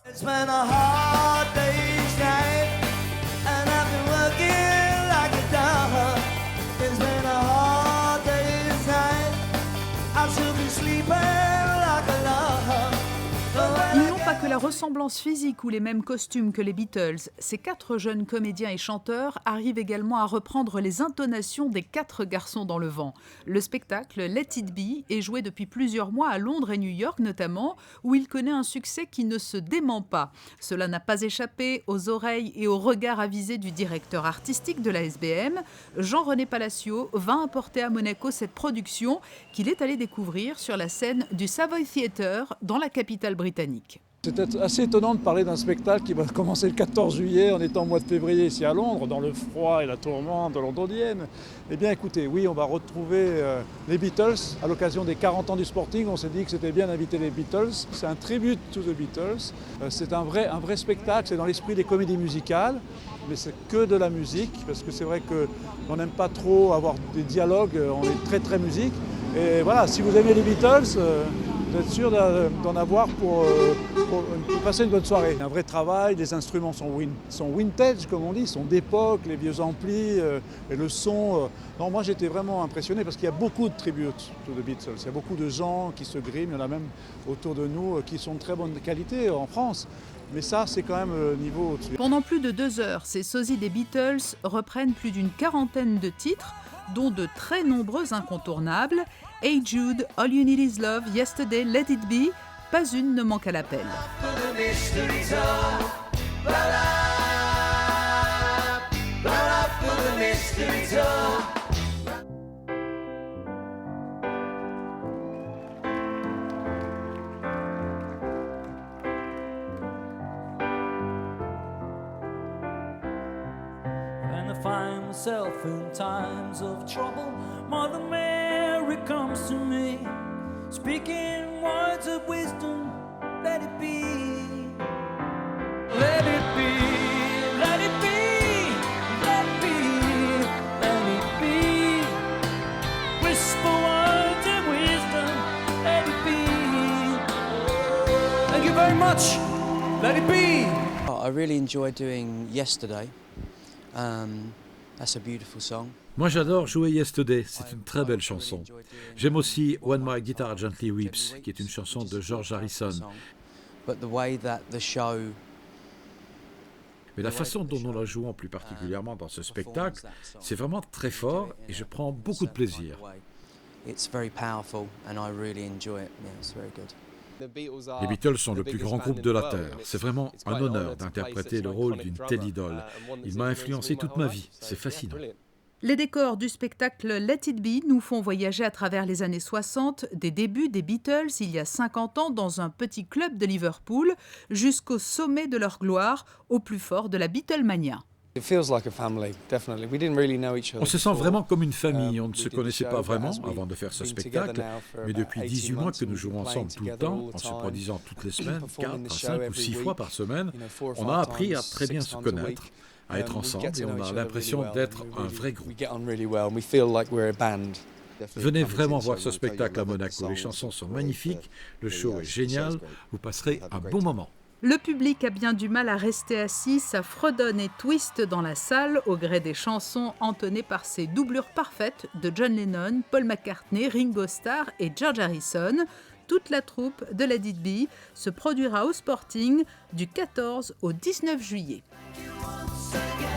It's been a hard day's night, and I've been working like a dog. It's been a hard day's night, I should be sleeping like a log. Ils n'ont pas que la ressemblance physique ou les mêmes costumes que les Beatles. Ces 4 jeunes comédiens et chanteurs arrivent également à reprendre les intonations des 4 garçons dans le vent. Le spectacle Let It Be est joué depuis plusieurs mois à Londres et New York notamment, où il connaît un succès qui ne se dément pas. Cela n'a pas échappé aux oreilles et aux regards avisés du directeur artistique de la SBM. Jean-René Palacio va apporter à Monaco cette production qu'il est allé découvrir sur la scène du Savoy Theatre dans la capitale britannique. C'était assez étonnant de parler d'un spectacle qui va commencer le 14 juillet en étant au mois de février ici à Londres, dans le froid et la tourmente londonienne. Eh bien écoutez, oui, on va retrouver les Beatles. À l'occasion des 40 ans du Sporting, on s'est dit que c'était bien d'inviter les Beatles. C'est un tribute to the Beatles. C'est un vrai spectacle, c'est dans l'esprit des comédies musicales, mais c'est que de la musique, parce que c'est vrai qu'on n'aime pas trop avoir des dialogues, on est très musique. Et voilà, si vous aimez les Beatles, vous êtes sûr d'en avoir pour passer une bonne soirée. Un vrai travail, les instruments sont vintage, comme on dit, sont d'époque, les vieux amplis et le son. Non, moi j'étais vraiment impressionné parce qu'il y a beaucoup de tributes to the Beatles. Il y a beaucoup de gens qui se griment, il y en a même autour de nous qui sont de très bonne qualité en France. Mais ça, c'est quand même le niveau au-dessus. Pendant plus de 2 heures, ces sosies des Beatles reprennent plus d'une quarantaine de titres, dont de très nombreux incontournables. Hey Jude, All You Need Is Love, Yesterday, Let It Be, pas une ne manque à l'appel. And I find myself in times of trouble, Mother Mary comes to me, speaking words of wisdom, let it be. Let it be, let it be, let it be, let it be. Whisper words of wisdom, let it be. Thank you very much, let it be. I really enjoyed doing Yesterday. That's a beautiful song. Moi j'adore jouer Yesterday, c'est une très belle chanson. J'aime aussi When My Guitar Gently Weeps, qui est une chanson de George Harrison. But the way that the show... Mais la façon dont nous la jouons plus particulièrement dans ce spectacle, c'est vraiment très fort et je prends beaucoup de plaisir. It's very powerful and I really enjoy it. Yeah, it's very good. Les Beatles sont le plus grand groupe de la Terre. C'est vraiment un honneur d'interpréter le rôle d'une telle idole. Il m'a influencé toute ma vie. C'est fascinant. Les décors du spectacle Let It Be nous font voyager à travers les années 60, des débuts des Beatles il y a 50 ans dans un petit club de Liverpool, jusqu'au sommet de leur gloire, au plus fort de la Beatlemania. On se sent vraiment comme une famille. On ne se connaissait pas vraiment avant de faire ce spectacle, mais depuis 18 mois que nous jouons ensemble tout le temps, en se produisant toutes les semaines, 4 à 5 ou 6 fois par semaine, on a appris à très bien se connaître, à être ensemble et on a l'impression d'être un vrai groupe. Venez vraiment voir ce spectacle à Monaco. Les chansons sont magnifiques, le show est génial, vous passerez un bon moment. Le public a bien du mal à rester assis, ça fredonne et twiste dans la salle au gré des chansons entonnées par ces doublures parfaites de John Lennon, Paul McCartney, Ringo Starr et George Harrison. Toute la troupe de Let It Be se produira au Sporting du 14 au 19 juillet. Once again.